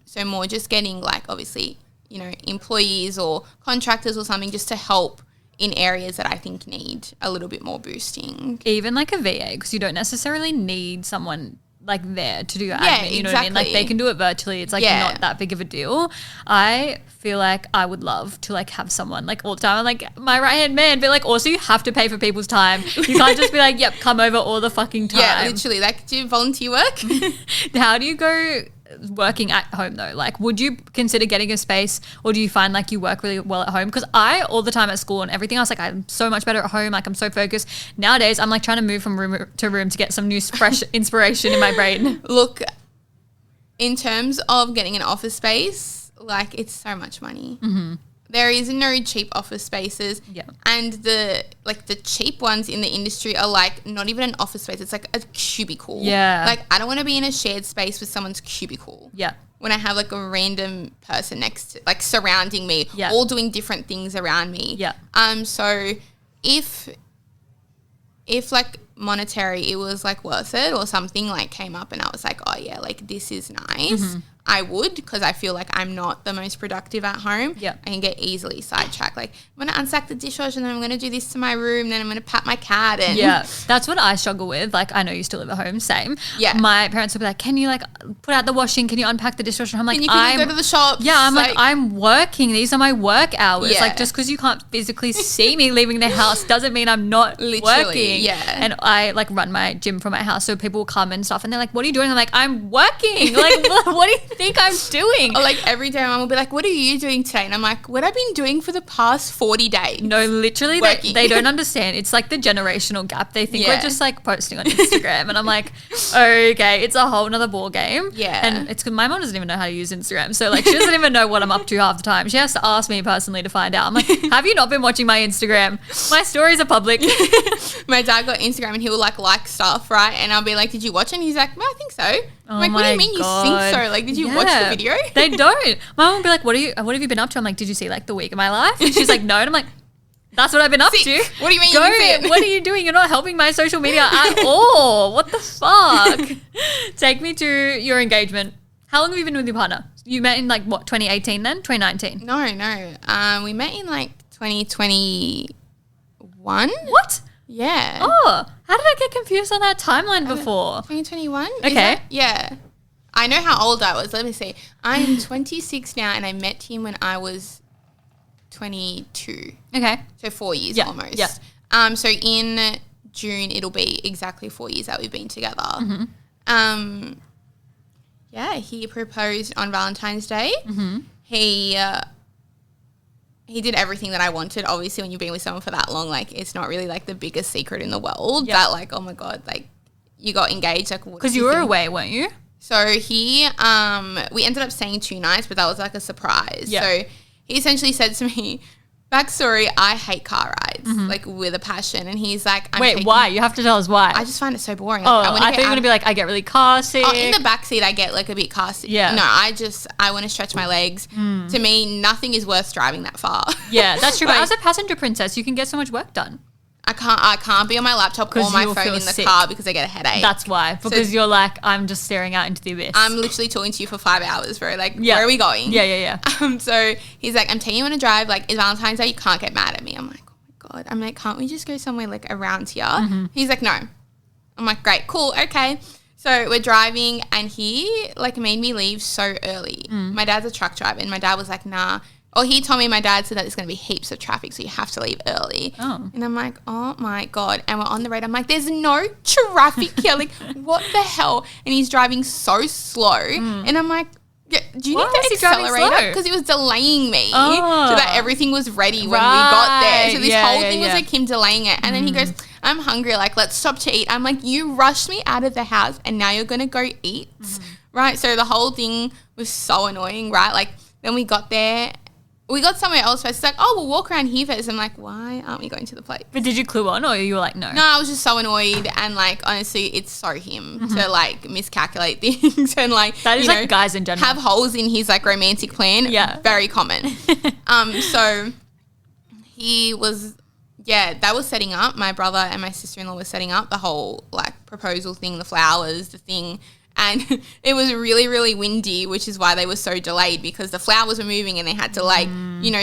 So more just getting like obviously, you know, employees or contractors or something just to help in areas that I think need a little bit more boosting. Even like a VA, because you don't necessarily need someone like there to do your admin, you know what I mean? Like they can do it virtually. It's like not that big of a deal. I feel like I would love to like have someone like all the time. I'm like my right hand man, but like also you have to pay for people's time. You can't just be like, yep, come over all the fucking time. Yeah, literally. Like, do you volunteer work? How do you go working at home though? Like would you consider getting a space, or do you find like you work really well at home? Because I all the time at school and everything else, like I'm so much better at home, like I'm so focused. Nowadays I'm like trying to move from room to room to get some new fresh inspiration in my brain. Look, in terms of getting an office space, like it's so much money. There is no cheap office spaces. And the cheap ones in the industry are like not even an office space. It's like a cubicle. Like I don't want to be in a shared space with someone's cubicle. When I have like a random person next to, like surrounding me, all doing different things around me. So if like monetary, it was like worth it or something like came up and I was like, oh yeah, like this is nice. I would, because I feel like I'm not the most productive at home. I can get easily sidetracked. Like I'm going to unstack the dishwasher and then I'm going to do this to my room. Then I'm going to pat my cat. And that's what I struggle with. Like I know you still live at home. Same. My parents would be like, can you like put out the washing? Can you unpack the dishwasher? I'm like, can you go to the shop? I'm like, I'm working. These are my work hours. Like just because you can't physically see me leaving the house doesn't mean I'm not working. And I like run my gym from my house. So people will come and stuff and they're like, what are you doing? I'm like, I'm working. Like, what do you think I'm doing? Or like every day my mom will be like, what are you doing today? And I'm like, what I've been doing for the past 40 days. No, literally they don't understand. It's like the generational gap. They think we're just like posting on Instagram and I'm like, okay, it's a whole nother ball game. And it's because my mom doesn't even know how to use Instagram. So like she doesn't even know what I'm up to half the time. She has to ask me personally to find out. I'm like, have you not been watching my Instagram? My stories are public. My dad got Instagram and he will like stuff, right? And I'll be like, did you watch it? And he's like, well, I think so. I'm like, what do you mean you think so? Like, did you watch the video? They don't. My mom will be like, what have you been up to? I'm like, did you see like the week of my life? And she's like, no. And I'm like, that's what I've been up to. What do you mean you didn't see it? What are you doing? You're not helping my social media at all. What the fuck? Take me to your engagement. How long have you been with your partner? You met in like what, 2018 then? 2019? No. We met in like 2021. What? Yeah. Oh, how did I get confused on that timeline before? 2021? Okay. Yeah. I know how old I was. Let me see. I'm 26 now and I met him when I was 22. Okay. So 4 years almost. Yeah. So in June, it'll be exactly 4 years that we've been together. Yeah, he proposed on Valentine's Day. Mm-hmm. He did everything that I wanted. Obviously, when you've been with someone for that long, like, it's not really, like, the biggest secret in the world that, like, oh, my God, like, you got engaged. Like, because you were away, weren't you? So we ended up staying 2 nights, but that was, like, a surprise. Yep. So he essentially said to me, backstory, I hate car rides, like, with a passion. And he's like, why? You have to tell us why. I just find it so boring. Oh, Like, I thought you were going to be like, I get really car sick. Oh, in the backseat, I get, like, a bit car sick. Yeah. No, I want to stretch my legs. To me, nothing is worth driving that far. Yeah, that's true. Like, but as a passenger princess, you can get so much work done. I can't be on my laptop or my phone in the car because I get a headache. That's why. Because you're like, I'm just staring out into the abyss. I'm literally talking to you for 5 hours, bro. Like, where are we going? Yeah. So he's like, I'm taking you on a drive. Like, it's Valentine's Day. You can't get mad at me. I'm like, oh my God. I'm like, can't we just go somewhere like around here? Mm-hmm. He's like, no. I'm like, great, cool, okay. So we're driving and he like made me leave so early. My dad's a truck driver and my dad was like, nah. Or he told me, my dad said that there's going to be heaps of traffic, so you have to leave early. Oh. And I'm like, oh my God. And we're on the road. I'm like, there's no traffic here. Like, what the hell? And he's driving so slow. And I'm like, do you need the accelerator? Because he was delaying me so that everything was ready when we got there. So this whole thing was like him delaying it. And then he goes, I'm hungry. Like, let's stop to eat. I'm like, you rushed me out of the house and now you're going to go eat. Right? So the whole thing was so annoying, right? Like, then we got there. We got somewhere else first. It's like, oh, we'll walk around here first. I'm like, why aren't we going to the place? But did you clue on or you were like, no? No, I was just so annoyed. And like, honestly, it's so him to like miscalculate things and like, that is like guys in general. Have holes in his like romantic plan. Yeah. Very common. So he was, that was setting up. My brother and my sister-in-law were setting up the whole like proposal thing, the flowers, the thing. And it was really, really windy, which is why they were so delayed because the flowers were moving and they had to like,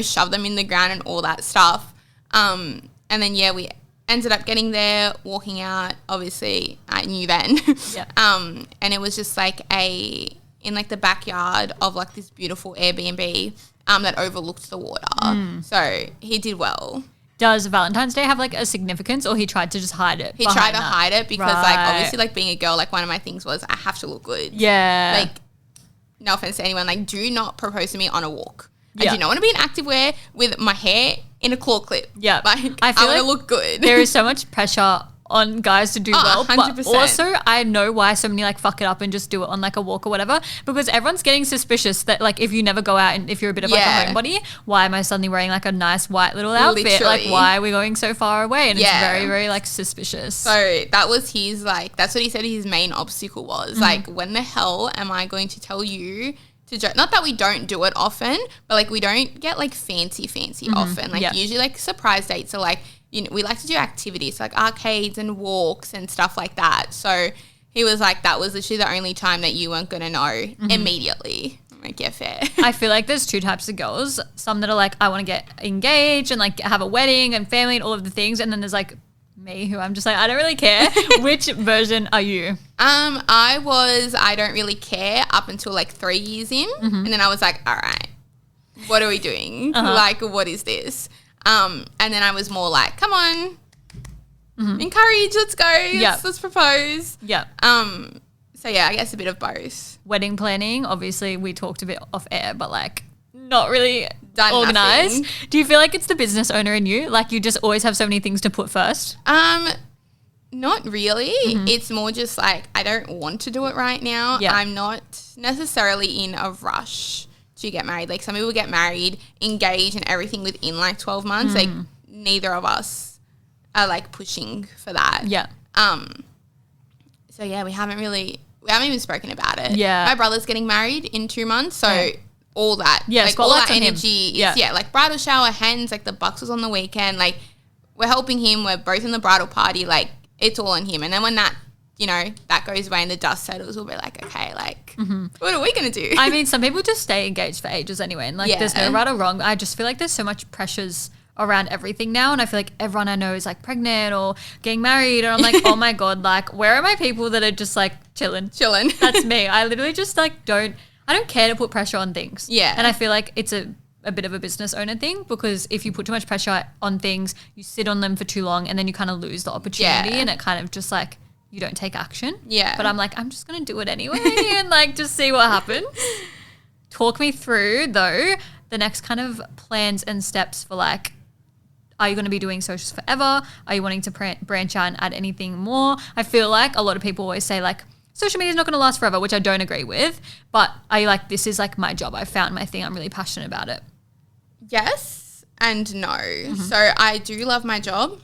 shove them in the ground and all that stuff. And then, we ended up getting there, walking out. Obviously, I knew then. And it was just like in like the backyard of like this beautiful Airbnb that overlooked the water. So he did well. Does Valentine's Day have like a significance or he tried to just hide it? He tried to hide it because like obviously like being a girl, like one of my things was I have to look good. Yeah. Like no offense to anyone, like do not propose to me on a walk. I do not want to be in activewear with my hair in a claw clip. Yeah. Like I want to look good. There is so much pressure on guys to do well, 100%. But also I know why so many like fuck it up and just do it on like a walk or whatever, because everyone's getting suspicious that like if you never go out and if you're a bit of like a homebody, why am I suddenly wearing like a nice white little outfit? Literally. Like why are we going so far away? And it's very, very like suspicious. So that was his like, that's what he said his main obstacle was. Like when the hell am I going to tell you to not that we don't do it often, but like we don't get like fancy often. Like usually like surprise dates are like, we like to do activities like arcades and walks and stuff like that. So he was like, that was literally the only time that you weren't going to know immediately. I'm like, yeah, fair. I feel like there's 2 types of girls. Some that are like, I want to get engaged and like have a wedding and family and all of the things. And then there's like me who I'm just like, I don't really care. Which version are you? I don't really care up until like 3 years in. And then I was like, all right, what are we doing? Like, what is this? And then I was more like, come on, encourage, let's go, let's propose. Yeah. So yeah, I guess a bit of both. Wedding planning, obviously we talked a bit off air, but like not really organized. Do you feel like it's the business owner in you? Like you just always have so many things to put first? Not really. It's more just like, I don't want to do it right now. Yeah. I'm not necessarily in a rush to get married. Like some people get married, engage and everything within like 12 months. Like neither of us are like pushing for that. Yeah. So yeah, we haven't even spoken about it. Yeah. My brother's getting married in 2 months. So all that. Yeah. Like all that energy is like bridal shower, hens, like the bucks was on the weekend. Like we're helping him. We're both in the bridal party. Like it's all on him. And then when that that goes away and the dust settles, we'll be like, okay, like, what are we going to do? I mean, some people just stay engaged for ages anyway. And like, there's no right or wrong. I just feel like there's so much pressures around everything now. And I feel like everyone I know is like pregnant or getting married. And I'm like, oh my God, like, where are my people that are just like chilling? That's me. I literally just like I don't care to put pressure on things. Yeah. And I feel like it's a bit of a business owner thing, because if you put too much pressure on things, you sit on them for too long and then you kind of lose the opportunity and it kind of just like, you don't take action. Yeah. But I'm like, I'm just going to do it anyway and like just see what happens. Talk me through though the next kind of plans and steps for like, are you going to be doing socials forever? Are you wanting to branch out and add anything more? I feel like a lot of people always say like, social media is not going to last forever, which I don't agree with. But are you like, this is like my job. I found my thing. I'm really passionate about it. Yes and no. So I do love my job.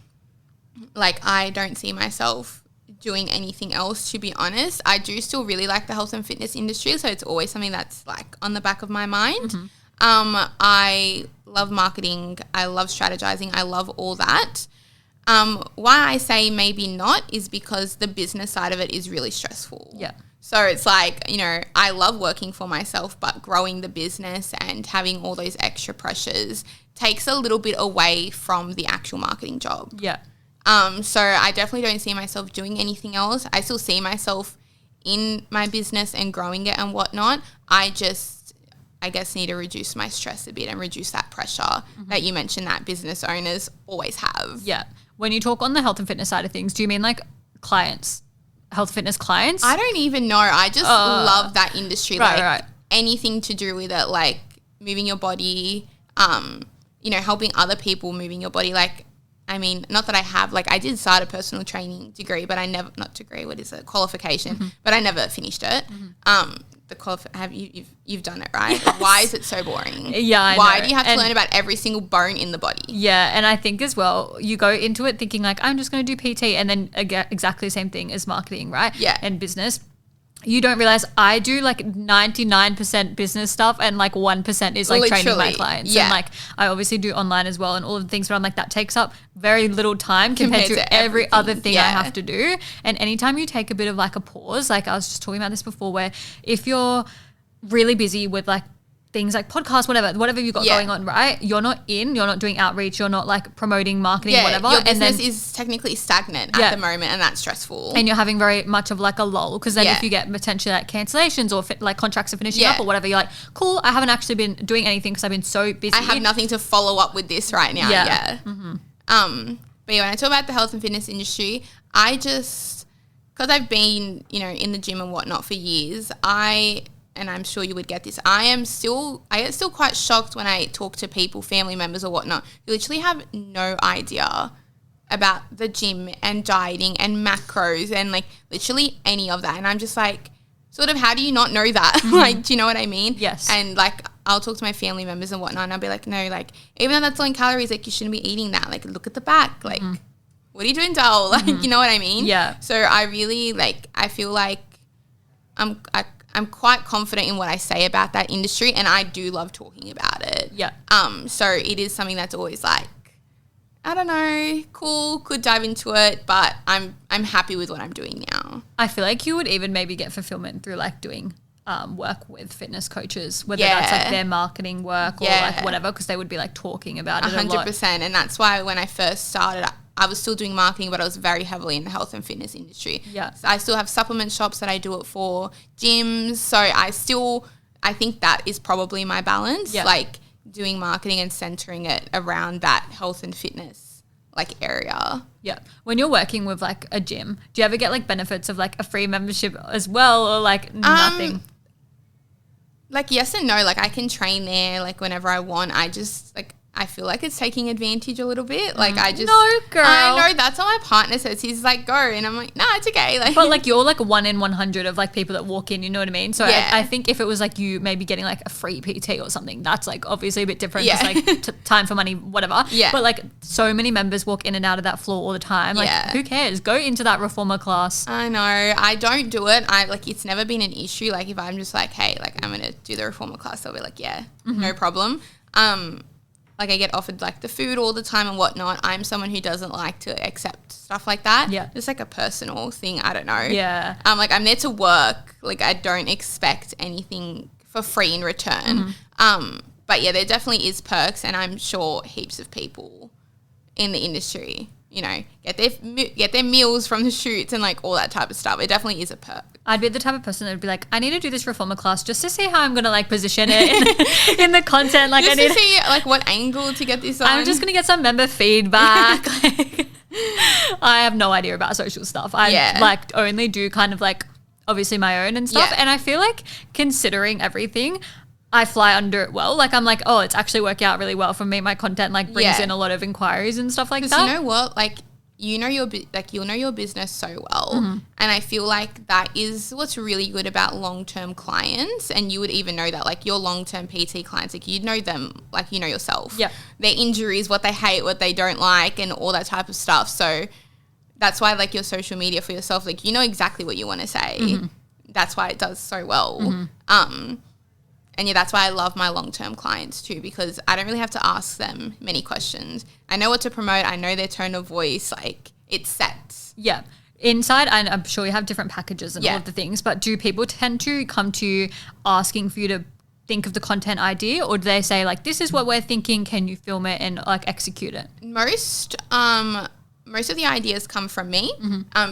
Like I don't see myself doing anything else, to be honest. I do still really like the health and fitness industry. So it's always something that's like on the back of my mind. I love marketing. I love strategizing. I love all that. Why I say maybe not is because the business side of it is really stressful. Yeah. So it's like, you know, I love working for myself, but growing the business and having all those extra pressures takes a little bit away from the actual marketing job. Yeah. So I definitely don't see myself doing anything else. I still see myself in my business and growing it and whatnot. I guess need to reduce my stress a bit and reduce that pressure that you mentioned that business owners always have. Yeah. When you talk on the health and fitness side of things, do you mean like clients, health fitness clients? I don't even know. I just love that industry. Right. Anything to do with it, like moving your body, you know, helping other people moving your body. Like, I mean, not that I have, like I did start a personal training degree, but I never, not degree, what is it? Qualification, but I never finished it. You've done it, right? Yes. Why is it so boring? Yeah, Why do you have to learn about every single bone in the body? Yeah, and I think as well, you go into it thinking like, I'm just going to do PT, and then exactly the same thing as marketing, right? Yeah. And business. You don't realize I do like 99% business stuff and like 1% is like training my clients. Yeah. And like I obviously do online as well and all of the things, but I'm like that takes up very little time compared to every other thing I have to do. And anytime you take a bit of like a pause, like I was just talking about this before, where if you're really busy with like things like podcasts, whatever you've got going on, right? You're not doing outreach, you're not like promoting marketing, whatever. Your business is technically stagnant at the moment, and that's stressful. And you're having very much of like a lull, because then if you get potentially like cancellations or like contracts are finishing up or whatever, you're like, cool, I haven't actually been doing anything because I've been so busy. I have nothing to follow up with this right now. But yeah, when I talk about the health and fitness industry, I just, because I've been, you know, in the gym and whatnot for years, and I'm sure you would get this, I get still quite shocked when I talk to people, family members or whatnot, who literally have no idea about the gym and dieting and macros and like literally any of that. And I'm just like, sort of, how do you not know that? Like, do you know what I mean? Yes. And like, I'll talk to my family members and whatnot, and I'll be like, no, like, even though that's low in calories, like, you shouldn't be eating that. Like, look at the back. Like, what are you doing, doll? Like, you know what I mean? Yeah. So I really, like, I feel like I'm quite confident in what I say about that industry, and I do love talking about it. Yeah. So it is something that's always like, I don't know, cool, could dive into it, but I'm happy with what I'm doing now. I feel like you would even maybe get fulfillment through like doing work with fitness coaches, whether that's like their marketing work or like whatever, because they would be like talking about it 100%. And that's why when I first started, I was still doing marketing, but I was very heavily in the health and fitness industry. Yeah. So I still have supplement shops that I do it for, gyms. So I think that is probably my balance, like doing marketing and centering it around that health and fitness like area. Yeah. When you're working with like a gym, do you ever get like benefits of like a free membership as well, or like nothing? Like yes and no. Like I can train there like whenever I want. I just like, I feel like it's taking advantage a little bit. Like I just no, girl. I know, that's what my partner says. He's like, go, and I'm like, nah, it's okay. Like, but like you're like 1 in 100 of like people that walk in. You know what I mean? So I think if it was like you maybe getting like a free PT or something, that's like obviously a bit different. Yeah. It's like time for money, whatever. Yeah. But like so many members walk in and out of that floor all the time. Like who cares? Go into that reformer class. I know. I don't do it. It's never been an issue. Like if I'm just like, hey, like I'm gonna do the reformer class, they'll be like, yeah, no problem. Like I get offered like the food all the time and whatnot. I'm someone who doesn't like to accept stuff like that. Yeah. Just like a personal thing. I don't know. Yeah. Like I'm there to work. Like I don't expect anything for free in return. But yeah, there definitely is perks, and I'm sure heaps of people in the industry, you know, get their meals from the shoots and like all that type of stuff. It definitely is a perk. I'd be the type of person that would be like, I need to do this reformer class just to see how I'm going to like position it in the content. Like just I need to see like what angle to get this on. I'm just going to get some member feedback. I have no idea about social stuff. I like only do kind of like obviously my own and stuff. And I feel like considering everything, I fly under it well. Like I'm like, oh, it's actually working out really well for me. My content like brings in a lot of inquiries and stuff like that. You know what? Like you'll know your business so well. And I feel like that is what's really good about long-term clients. And you would even know that like your long-term PT clients, like you know them, like you know yourself. Yeah. Their injuries, what they hate, what they don't like and all that type of stuff. So that's why like your social media for yourself, like you know exactly what you want to say. That's why it does so well. And yeah, that's why I love my long-term clients too, because I don't really have to ask them many questions. I know what to promote. I know their tone of voice. Like it's set. Yeah. Inside, and I'm sure you have different packages and all of the things, but do people tend to come to you asking for you to think of the content idea, or do they say like, this is what we're thinking, can you film it and like execute it? Most of the ideas come from me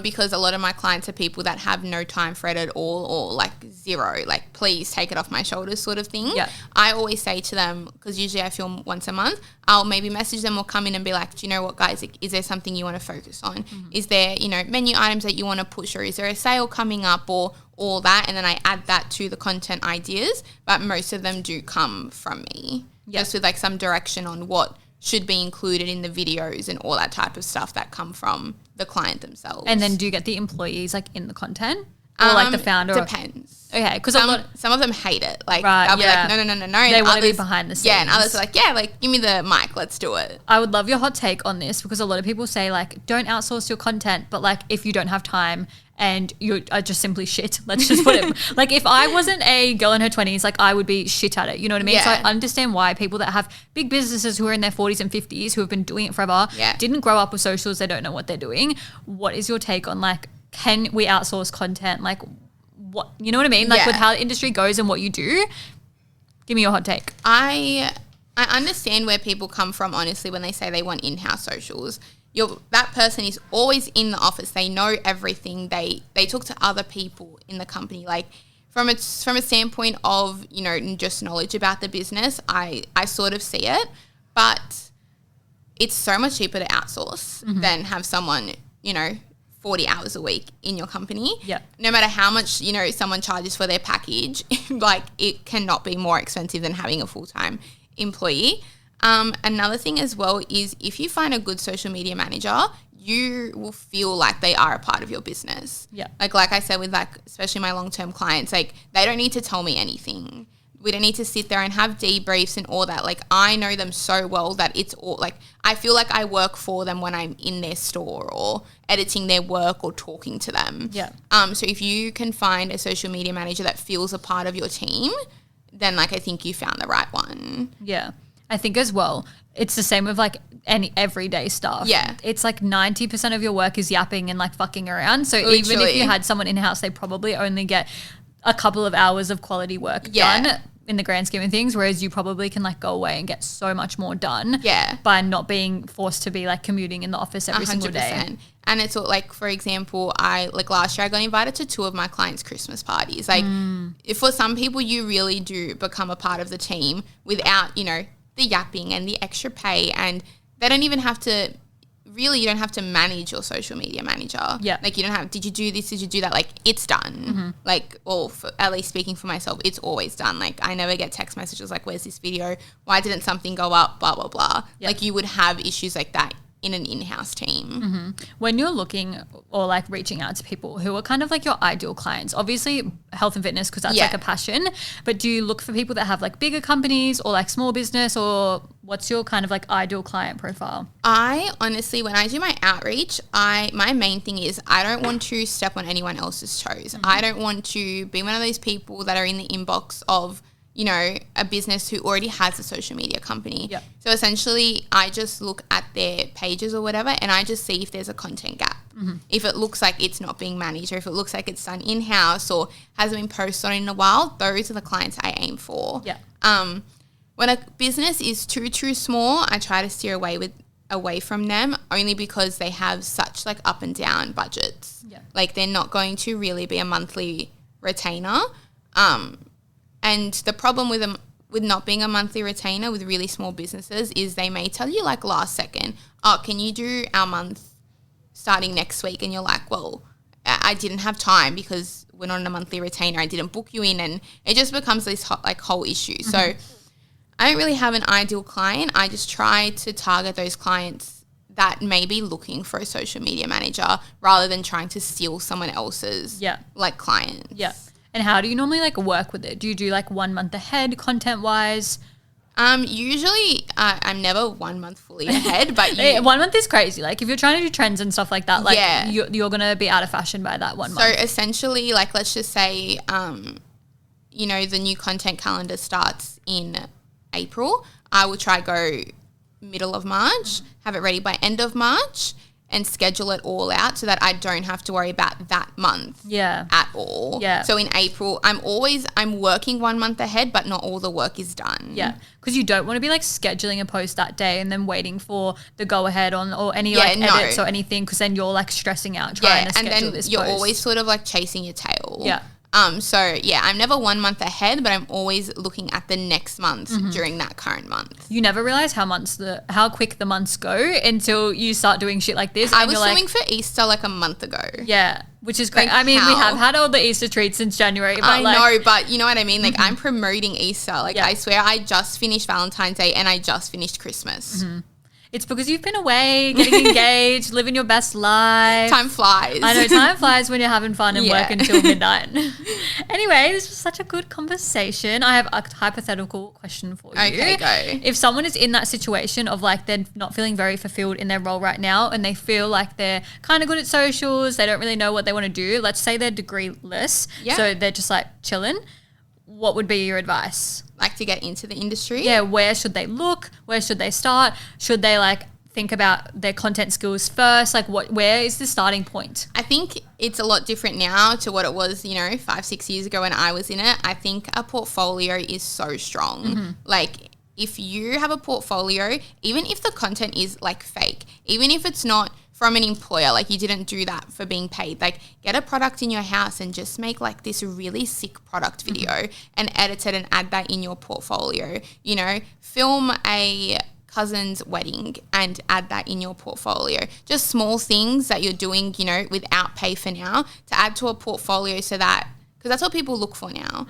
because a lot of my clients are people that have no time for it at all or like zero, like please take it off my shoulders sort of thing. Yeah. I always say to them, because usually I film once a month, I'll maybe message them or come in and be like, do you know what guys, like, is there something you want to focus on? Is there, you know, menu items that you want to push, or is there a sale coming up or all that? And then I add that to the content ideas, but most of them do come from me just with like some direction on what should be included in the videos and all that type of stuff that come from the client themselves. And then do you get the employees like in the content or like the founder? Depends. Okay, because some of them hate it. Like they'll be like, no. They want to be behind the scenes. Yeah, and others are like, yeah, like give me the mic, let's do it. I would love your hot take on this, because a lot of people say like, don't outsource your content, but like if you don't have time and you are just simply shit, let's just put it like if I wasn't a girl in her 20s, like I would be shit at it, you know what I mean? So I understand why people that have big businesses who are in their 40s and 50s who have been doing it forever didn't grow up with socials, they don't know what they're doing. What is your take on like, can we outsource content? Like what, you know what I mean? Like with how the industry goes and what you do. Give me your hot take. I understand where people come from, honestly, when they say they want in-house socials. That person is always in the office. They know everything. They talk to other people in the company. Like from a standpoint of, you know, just knowledge about the business, I sort of see it. But it's so much cheaper to outsource than have someone, you know, 40 hours a week in your company. Yeah. No matter how much, you know, someone charges for their package, like it cannot be more expensive than having a full-time employee. Another thing as well is if you find a good social media manager, you will feel like they are a part of your business. Yeah. Like I said with like, especially my long-term clients, like they don't need to tell me anything. We don't need to sit there and have debriefs and all that. Like I know them so well that it's all like, I feel like I work for them when I'm in their store or editing their work or talking to them. Yeah. So if you can find a social media manager that feels a part of your team, then like I think you found the right one. Yeah. I think as well, it's the same with like any everyday stuff. Yeah. It's like 90% of your work is yapping and like fucking around. So even if you had someone in-house, they probably only get a couple of hours of quality work done in the grand scheme of things, whereas you probably can like go away and get so much more done by not being forced to be like commuting in the office every 100%. Single day. And it's all like, for example, last year I got invited to 2 of my clients' Christmas parties. Like if for some people you really do become a part of the team without, you know, the yapping and the extra pay, and they don't even have to really, you don't have to manage your social media manager. Yeah. Like you don't have, did you do this? Did you do that? Like it's done. Like, or at least speaking for myself, it's always done. Like I never get text messages like, where's this video? Why didn't something go up? Blah, blah, blah. Yep. Like you would have issues like that in an in-house team. When you're looking or like reaching out to people who are kind of like your ideal clients, obviously health and fitness, because that's like a passion, but do you look for people that have like bigger companies or like small business, or what's your kind of like ideal client profile? I honestly, when I do my outreach, my main thing is I don't want to step on anyone else's toes. I don't want to be one of those people that are in the inbox of, you know, a business who already has a social media company. Yep. So essentially I just look at their pages or whatever and I just see if there's a content gap. If it looks like it's not being managed, or if it looks like it's done in-house or hasn't been posted on in a while, those are the clients I aim for. Yeah. When a business is too small, I try to steer away from them, only because they have such like up and down budgets. Yeah. Like they're not going to really be a monthly retainer. And the problem with not being a monthly retainer with really small businesses is they may tell you like last second, oh, can you do our month starting next week and you're like, well, I didn't have time because we're not on a monthly retainer. I didn't book you in, and it just becomes this whole issue. So I don't really have an ideal client. I just try to target those clients that may be looking for a social media manager rather than trying to steal someone else's like clients. Yeah. And how do you normally like work with it? Do you do like 1 month ahead content wise? Usually I'm never 1 month fully ahead, but 1 month is crazy. Like if you're trying to do trends and stuff like that, like you're going to be out of fashion by that 1 month. So essentially, like let's just say, you know, the new content calendar starts in April. I will try go middle of March, have it ready by end of March, and schedule it all out so that I don't have to worry about that month at all. Yeah. So in April, I'm working 1 month ahead, but not all the work is done. Yeah. Because you don't want to be like scheduling a post that day and then waiting for the go ahead on or any edits or anything, because then you're like stressing out trying to schedule this post. You're always sort of like chasing your tail. Yeah. So yeah, I'm never 1 month ahead, but I'm always looking at the next month during that current month. You never realize how quick the months go until you start doing shit like this. I was filming for Easter like a month ago. Yeah, which is great. Like, I mean, we have had all the Easter treats since January. But I know, but you know what I mean? Like I'm promoting Easter. Like I swear I just finished Valentine's Day and I just finished Christmas. It's because you've been away, getting engaged, living your best life. Time flies. I know, time flies when you're having fun and work until midnight. Anyway, this was such a good conversation. I have a hypothetical question for you. Okay, go. If someone is in that situation of like they're not feeling very fulfilled in their role right now and they feel like they're kind of good at socials, they don't really know what they want to do. Let's say they're degree-less, so they're just like chilling. What would be your advice? Like to get into the industry? Yeah, where should they look? Where should they start? Should they like think about their content skills first? Like where is the starting point? I think it's a lot different now to what it was, 5-6 years ago when I was in it. I think a portfolio is so strong. Like if you have a portfolio, even if the content is like fake, even if it's not from an employer, like you didn't do that for being paid, like get a product in your house and just make like this really sick product video and edit it and add that in your portfolio. Film a cousin's wedding and add that in your portfolio. Just small things that you're doing, without pay for now to add to a portfolio so that, because that's what people look for now.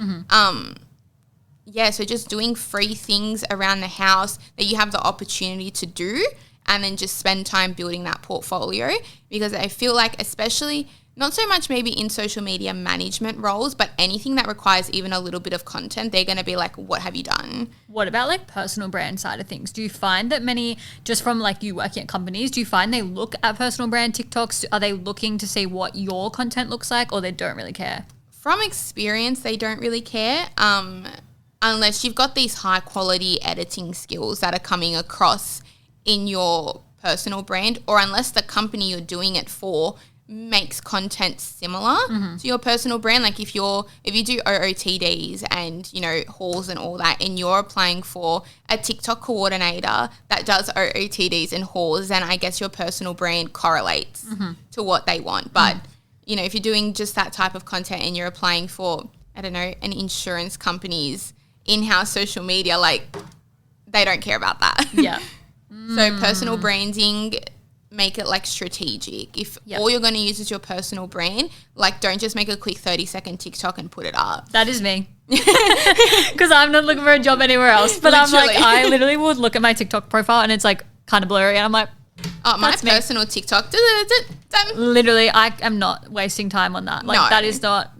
So just doing free things around the house that you have the opportunity to do, and then just spend time building that portfolio, because I feel like, especially not so much maybe in social media management roles, but anything that requires even a little bit of content, they're going to be like, what have you done? What about like personal brand side of things? Do you find that many, just from like you working at companies, do you find they look at personal brand TikToks? Are they looking to see what your content looks like, or they don't really care? From experience, they don't really care. Unless you've got these high quality editing skills that are coming across in your personal brand, or unless the company you're doing it for makes content similar to your personal brand. Like if you do OOTDs and, hauls and all that, and you're applying for a TikTok coordinator that does OOTDs and hauls, then I guess your personal brand correlates to what they want. But, if you're doing just that type of content and you're applying for, I don't know, an insurance company's in-house social media, like they don't care about that. Yeah. So personal branding, make it like strategic. If all you're going to use is your personal brand, like don't just make a quick 30-second TikTok and put it up. That is me. Because I'm not looking for a job anywhere else. But literally. I literally would look at my TikTok profile and it's like kind of blurry. And I'm like, my personal TikTok, done. Literally, I am not wasting time on that. Like that is not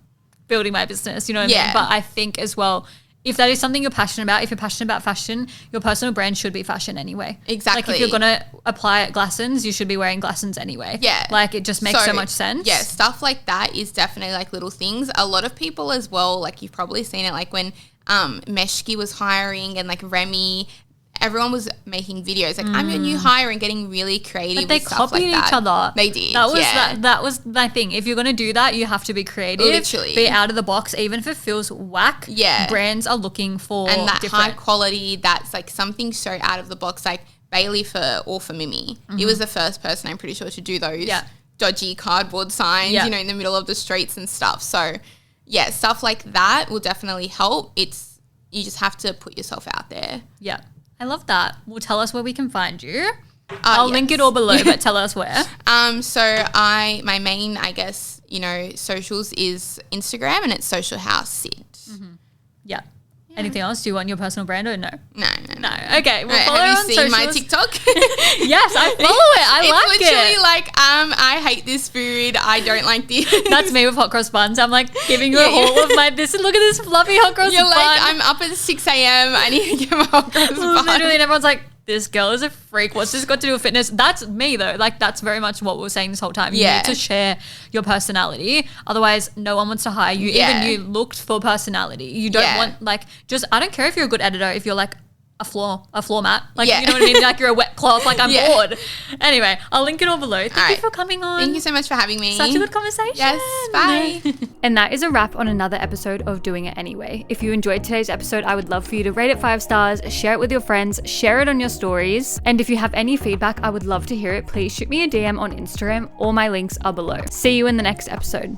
building my business, you know what I mean? But I think as well, if that is something you're passionate about, if you're passionate about fashion, your personal brand should be fashion anyway. Exactly. Like if you're going to apply at Glassons, you should be wearing Glassons anyway. Yeah. Like it just makes so much sense. Yeah, stuff like that is definitely like little things. A lot of people as well, like you've probably seen it, like when Meshki was hiring and like Remy, everyone was making videos like I'm your new hire and getting really creative. But they copied each other. They did. That was my thing. If you're going to do that, you have to be creative. Literally. Be out of the box. Even if it feels whack, brands are looking for and that high quality, that's like something so out of the box, like Bailey for Mimi. He was the first person, I'm pretty sure, to do those dodgy cardboard signs, in the middle of the streets and stuff. So yeah, stuff like that will definitely help. You just have to put yourself out there. Yeah. I love that. Well, tell us where we can find you. I'll link it all below, but tell us where. So my main, I guess, socials is Instagram, and it's Social House Sid. Yeah. Anything else? Do you want your personal brand or no? No. Okay. Well, follow have on you seen socials. my TikTok? Yes, I follow it. I like It's literally it. like, I hate this food. I don't like this. That's me with hot cross buns. I'm like giving you a haul of my look at this fluffy hot cross You're bun. like, I'm up at 6 a.m. I need to get my hot cross bun. Literally, and everyone's like, this girl is a freak. What's this got to do with fitness? That's me though. Like, that's very much what we were saying this whole time. You need to share your personality. Otherwise, no one wants to hire you. Yeah. Even you looked for personality. You don't want I don't care if you're a good editor, if you're like a floor mat. Like, you know what I mean? Like, you're a wet cloth. Like, I'm bored. Anyway, I'll link it all below. Thank you for coming on. Thank you so much for having me. Such a good conversation. Yes, bye. And that is a wrap on another episode of Doing It Anyway. If you enjoyed today's episode, I would love for you to rate it 5 stars, share it with your friends, share it on your stories. And if you have any feedback, I would love to hear it. Please shoot me a DM on Instagram. All my links are below. See you in the next episode.